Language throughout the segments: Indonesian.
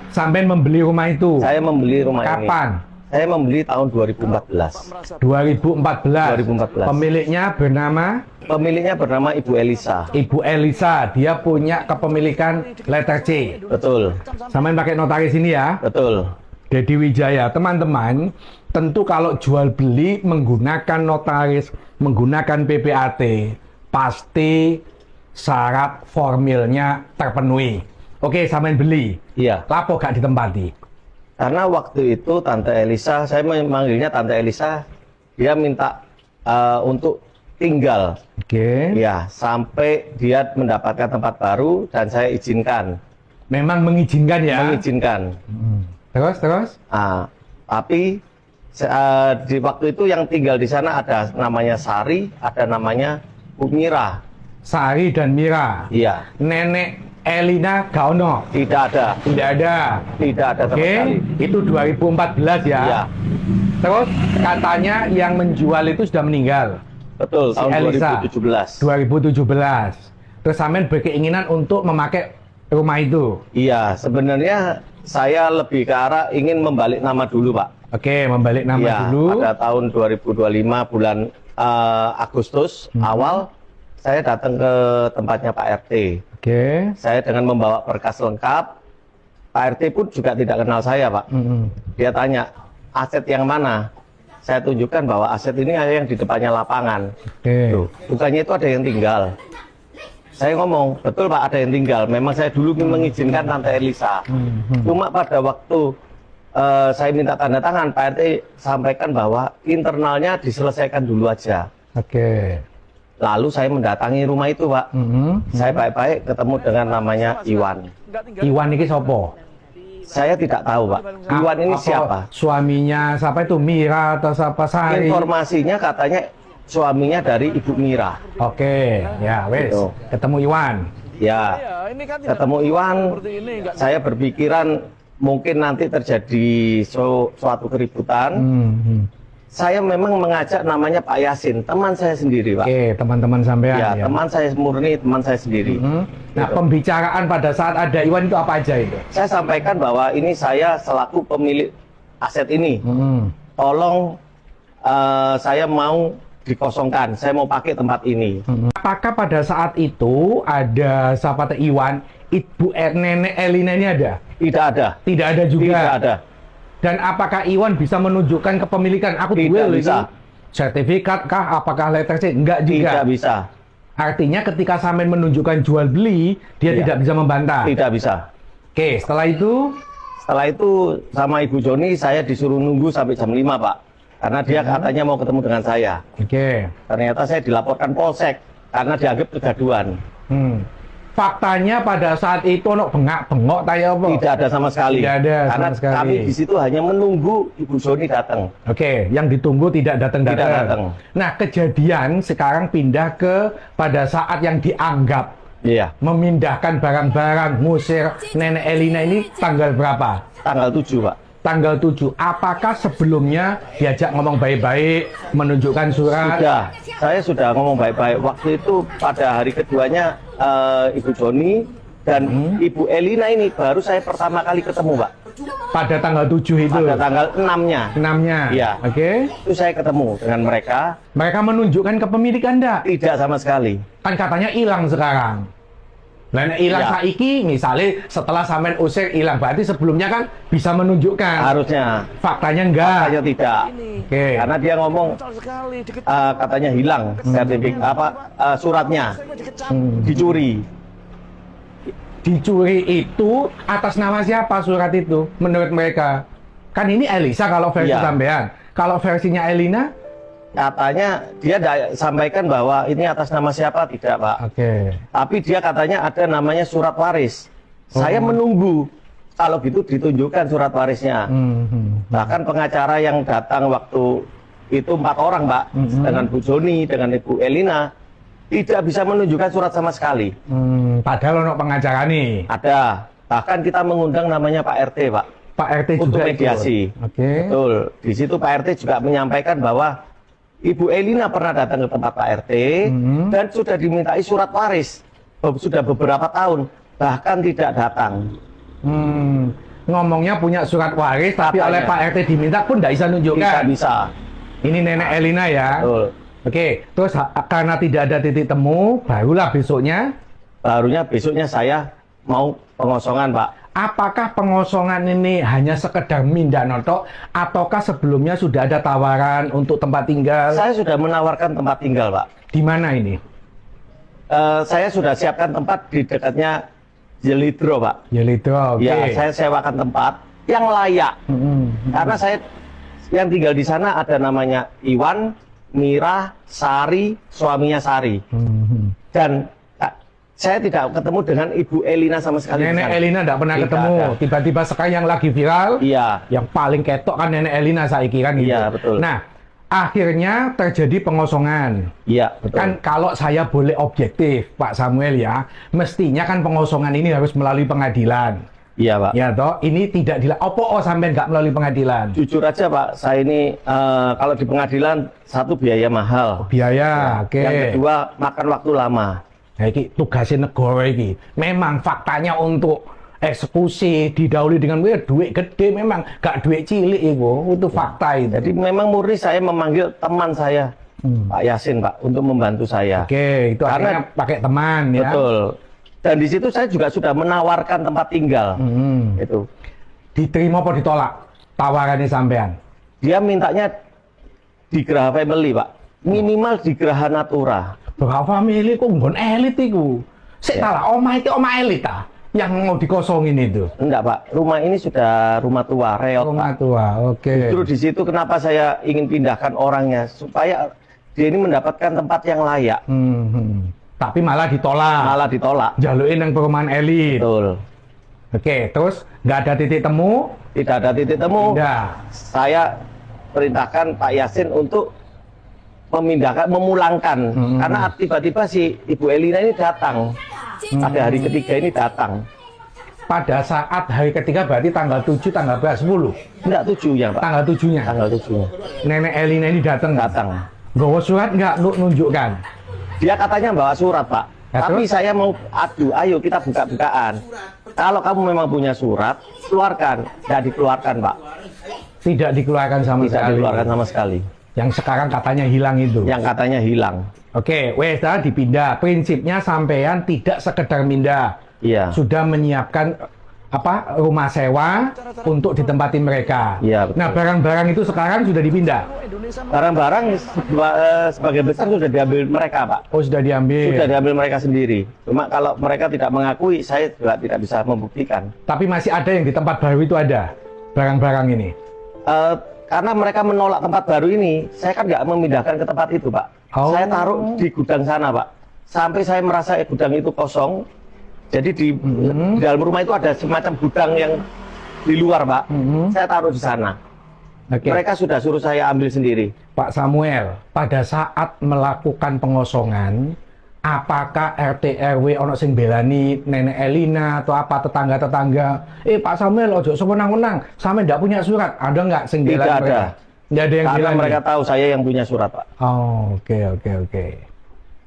Sampai membeli rumah itu. Saya membeli rumah ini. Kapan? Saya membeli tahun 2014. 2014. 2014. Pemiliknya bernama Ibu Elisa. Ibu Elisa. Dia punya kepemilikan letter C. Betul. Sampai pakai notaris ini ya. Betul. Dedi Wijaya. Teman-teman, tentu kalau jual beli menggunakan notaris, menggunakan PPAT, pasti syarat formilnya terpenuhi. Oke, sampean beli. Iya. Lapo gak ditempati? Karena waktu itu Tante Elisa, saya memanggilnya Tante Elisa, dia minta untuk tinggal. Oke. Ya, sampai dia mendapatkan tempat baru dan saya izinkan. Memang mengizinkan ya? Mengizinkan. Terus? Tapi di waktu itu yang tinggal di sana ada namanya Sari, ada namanya Mira. Sari dan Mira. Iya. Nenek Elina Gaono. Tidak ada. Tidak ada. Tidak ada sama Oke, sekali. itu 2014 ya. Iya. Terus katanya yang menjual itu sudah meninggal. Betul, Si tahun Elisa. 2017. 2017. Terus sampean berkeinginan untuk memakai rumah itu. Iya, sebenarnya saya lebih ke arah ingin membalik nama dulu, Pak. Oke, membalik nama Iya, dulu. pada tahun 2025 bulan Agustus awal saya datang ke tempatnya Pak RT. Oke. Saya dengan membawa berkas lengkap. Pak RT pun juga tidak kenal saya, Pak. Dia tanya, aset yang mana? Saya tunjukkan bahwa aset ini ada yang di depannya lapangan. Oke. Tuh, bukannya itu ada yang tinggal. Saya ngomong, betul Pak, ada yang tinggal. Memang saya dulu mengizinkan Tante Elisa. Cuma pada waktu saya minta tanda tangan, Pak RT sampaikan bahwa internalnya diselesaikan dulu aja. Oke. Lalu saya mendatangi rumah itu, Pak. Saya baik-baik ketemu dengan namanya Iwan. Iwan ini sopo? Saya tidak tahu, Pak. Iwan ini Apa siapa? Suaminya siapa itu? Mira atau siapa? Sari? Informasinya katanya suaminya dari Ibu Mira. Oke, ya wes. Gitu. Ketemu Iwan. Ya, ketemu Iwan, saya berpikiran mungkin nanti terjadi suatu keributan. Saya memang mengajak namanya Pak Yasin, teman saya sendiri, Pak. Oke, teman-teman sampean Ya, ya. teman saya murni, teman saya sendiri. Nah, Gitu. pembicaraan pada saat ada Iwan itu apa aja itu? Saya sampaikan bahwa ini saya selaku pemilik aset ini. Tolong saya mau dikosongkan, saya mau pakai tempat ini. Apakah pada saat itu ada siapa teh Iwan, Ibu Nenek Elina ini ada? Tidak ada. Tidak ada juga. Tidak ada. Dan apakah Iwan bisa menunjukkan kepemilikan? Aku Tidak duel bisa. itu. Sertifikat kah? Apakah letter C? Enggak juga. Tidak bisa. Artinya ketika sampean menunjukkan jual beli, dia Iya. tidak bisa membantah. Tidak bisa. Oke, setelah itu Setelah itu sama Ibu Joni saya disuruh nunggu sampai jam 5, Pak. Karena dia katanya mau ketemu dengan saya. oke. Ternyata saya dilaporkan Polsek karena dianggap kegaduhan. Faktanya pada saat itu ono bengak-bengok tanya apa? Tidak ada sama sekali. Tidak ada Karena sama sekali. kami di situ hanya menunggu Ibu Joni datang. Oke, yang ditunggu tidak datang-datang. Tidak datang. Nah, kejadian sekarang pindah ke pada saat yang dianggap Iya. memindahkan barang-barang, ngusir Nenek Elina ini tanggal berapa? Tanggal 7, Pak. Tanggal 7. Apakah sebelumnya diajak ngomong baik-baik, menunjukkan surat? Sudah, saya sudah ngomong baik-baik. Waktu itu pada hari keduanya Ibu Joni dan Ibu Elina ini baru saya pertama kali ketemu, Pak. Pada tanggal 7 itu? Pada tanggal 6-nya. 6-nya? Iya. Oke. Itu saya ketemu dengan mereka. Mereka menunjukkan kepemilikan enggak? Tidak sama sekali. Kan katanya hilang sekarang. Lah nek hilang Ya. saiki misalnya setelah sampean usir hilang, berarti sebelumnya kan bisa menunjukkan. Harusnya. Faktanya enggak. Saya tidak. Oke. Karena dia ngomong katanya hilang sertifikat suratnya dicuri. Dicuri itu atas nama siapa surat itu menurut mereka? Kan ini Elisa kalau versi Iya. sampean. Kalau versinya Elina? Katanya dia sampaikan bahwa ini atas nama siapa, tidak, Pak. Oke. Tapi dia katanya ada namanya surat waris. Saya menunggu kalau gitu ditunjukkan surat warisnya. Bahkan pengacara yang datang waktu itu 4 orang, Pak, dengan Bu Joni, dengan Ibu Elina, tidak bisa menunjukkan surat sama sekali. Padahal ono pengacara nih. Ada. Bahkan kita mengundang namanya Pak RT, Pak, Pak RT untuk juga mediasi. ikut. Oke. Betul. Di situ Pak RT juga menyampaikan bahwa Ibu Elina pernah datang ke tempat Pak RT dan sudah dimintai surat waris. Sudah beberapa tahun, bahkan tidak datang. Ngomongnya punya surat waris, tapi Katanya. oleh Pak RT diminta pun tidak bisa nunjukkan. Tidak bisa. Ini Nenek Elina ya. Betul. Oke, terus karena tidak ada titik temu, barulah besoknya. Barunya besoknya saya mau pengosongan, Pak. Apakah pengosongan ini hanya sekedar mindah notok, ataukah sebelumnya sudah ada tawaran untuk tempat tinggal? Saya sudah menawarkan tempat tinggal, Pak. Di mana ini? Saya sudah siapkan tempat di dekatnya Jelitro, Pak. Ya itu, oke. Ya, saya sewakan tempat yang layak. Karena saya yang tinggal di sana ada namanya Iwan, Mira, Sari, suaminya Sari. Dan saya tidak ketemu dengan Ibu Elina sama sekali. di Nenek sana. Elina tidak pernah Tidak ketemu. ada. Tiba-tiba sekarang yang lagi viral, Iya, yang paling ketok kan Nenek Elina saya kira gitu. Iya, betul. Nah, akhirnya terjadi pengosongan. iya, betul. Kan kalau saya boleh objektif, Pak Samuel ya, mestinya kan pengosongan ini harus melalui pengadilan. Iya, Pak. Ya toh, ini tidak opo sampai nggak melalui pengadilan. Jujur aja, Pak, saya ini kalau di pengadilan satu biaya mahal. Biaya, oke. Yang kedua makan waktu lama. Nah, ini tugasnya negara ini. Memang faktanya untuk eksekusi didahului dengan duit gede, memang gak duit cilik itu fakta itu. Jadi memang murni saya memanggil teman saya, Pak Yasin, Pak, untuk membantu saya. Oke, itu Karena- artinya pakai teman ya. Betul. Dan di situ saya juga sudah menawarkan tempat tinggal. Itu. Diterima apa ditolak tawarannya sampean? Dia mintanya di Geraha Family, Pak. Minimal di Geraha Natura. Berapa milih kok nggon elit itu? Sik Ya. talah, omah itu omah elit ah yang mau dikosongin itu. Enggak, Pak. Rumah ini sudah rumah tua, reot, Rumah Pak. tua, oke. Justru di situ kenapa saya ingin pindahkan orangnya supaya dia ini mendapatkan tempat yang layak. Tapi malah ditolak. Malah ditolak. Jaluin yang perumahan elit. Betul. Oke, terus nggak ada titik temu? Tidak ada titik temu. Pindah. Saya perintahkan Pak Yasin untuk memulangkan. Karena tiba-tiba si Ibu Elina ini datang. Pada hari ketiga ini datang. Pada saat hari ketiga berarti tanggal 7, tanggal berapa? 10? Enggak 7 ya, Pak. Tanggal 7-nya. Tanggal 7-nya. Nenek Elina ini datang. Datang. Bawa surat nggak nunjukkan? Dia katanya bawa surat, Pak. Ya, Tapi terus? saya mau adu, ayo kita buka-bukaan. Kalau kamu memang punya surat, keluarkan. Tidak dikeluarkan, Pak. Tidak dikeluarkan sama Tidak sekali. dikeluarkan sama sekali. Yang sekarang katanya hilang itu. Yang katanya hilang. Oke, wes dah dipindah. Prinsipnya sampean tidak sekedar mindah. Iya. Sudah menyiapkan rumah sewa untuk ditempatin mereka. Iya, betul. Nah, barang-barang itu sekarang sudah dipindah. Barang-barang sebagian besar sudah diambil mereka, Pak. Oh, sudah diambil. Sudah diambil mereka sendiri. Cuma kalau mereka tidak mengakui, saya juga tidak bisa membuktikan. Tapi masih ada yang di tempat baru itu ada barang-barang ini. Karena mereka menolak tempat baru ini, saya kan nggak memindahkan ke tempat itu, Pak. Oh. Saya taruh di gudang sana, Pak. Sampai saya merasa gudang itu kosong. Jadi di dalam rumah itu ada semacam gudang yang di luar, Pak. Saya taruh di sana. Oke. Mereka sudah suruh saya ambil sendiri. Pak Samuel, pada saat melakukan pengosongan, apakah RT RW ono sing belani Nenek Elina atau apa tetangga-tetangga? Pak Samuel, ojo sewenang-wenang, sampe ndak punya surat, ada nggak sing Tidak belani ada. mereka? Nggak ada yang Karena belani. mereka tahu saya yang punya surat, Pak. Oh, oke.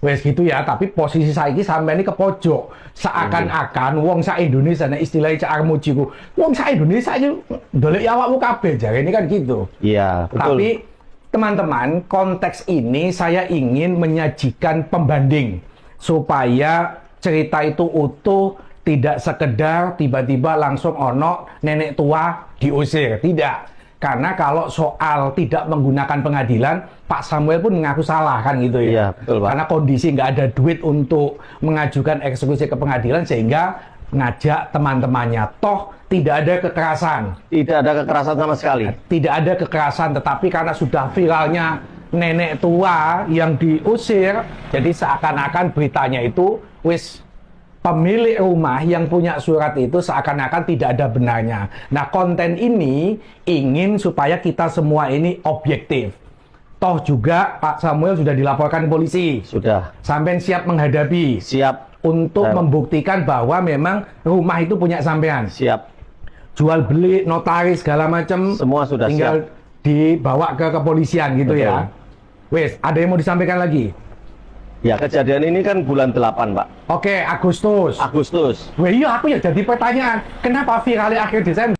Wes gitu ya, tapi posisi saiki sampai ini ke pojok. Seakan-akan wong sak Indonesia, nah istilahnya Cak Armuji ku, wong sak Indonesia itu dolek awakmu kabeh jare ini kan gitu. Iya, betul. Tapi teman-teman, konteks ini saya ingin menyajikan pembanding supaya cerita itu utuh, tidak sekedar tiba-tiba langsung ono nenek tua diusir, tidak. Karena kalau soal tidak menggunakan pengadilan, Pak Samuel pun mengaku salah kan gitu ya. Iya, betul, Pak. Karena kondisi nggak ada duit untuk mengajukan eksekusi ke pengadilan sehingga ngajak teman-temannya. Toh tidak ada kekerasan. Tidak ada kekerasan sama sekali. Tidak ada kekerasan, tetapi karena sudah viralnya nenek tua yang diusir, jadi seakan-akan beritanya itu wis pemilik rumah yang punya surat itu seakan-akan tidak ada benarnya. Nah, konten ini ingin supaya kita semua ini objektif. Toh juga Pak Samuel sudah dilaporkan polisi. Sudah. Sampai siap menghadapi Siap. untuk membuktikan bahwa memang rumah itu punya sampean. Siap. Jual beli, notaris segala macam Semua sudah tinggal dibawa ke kepolisian gitu Betul. ya. Wes, ada yang mau disampaikan lagi? Ya, kejadian ini kan bulan 8, Pak. Oke, Agustus. Agustus. Wah iya, aku ya jadi pertanyaan, kenapa viralnya akhir Desember?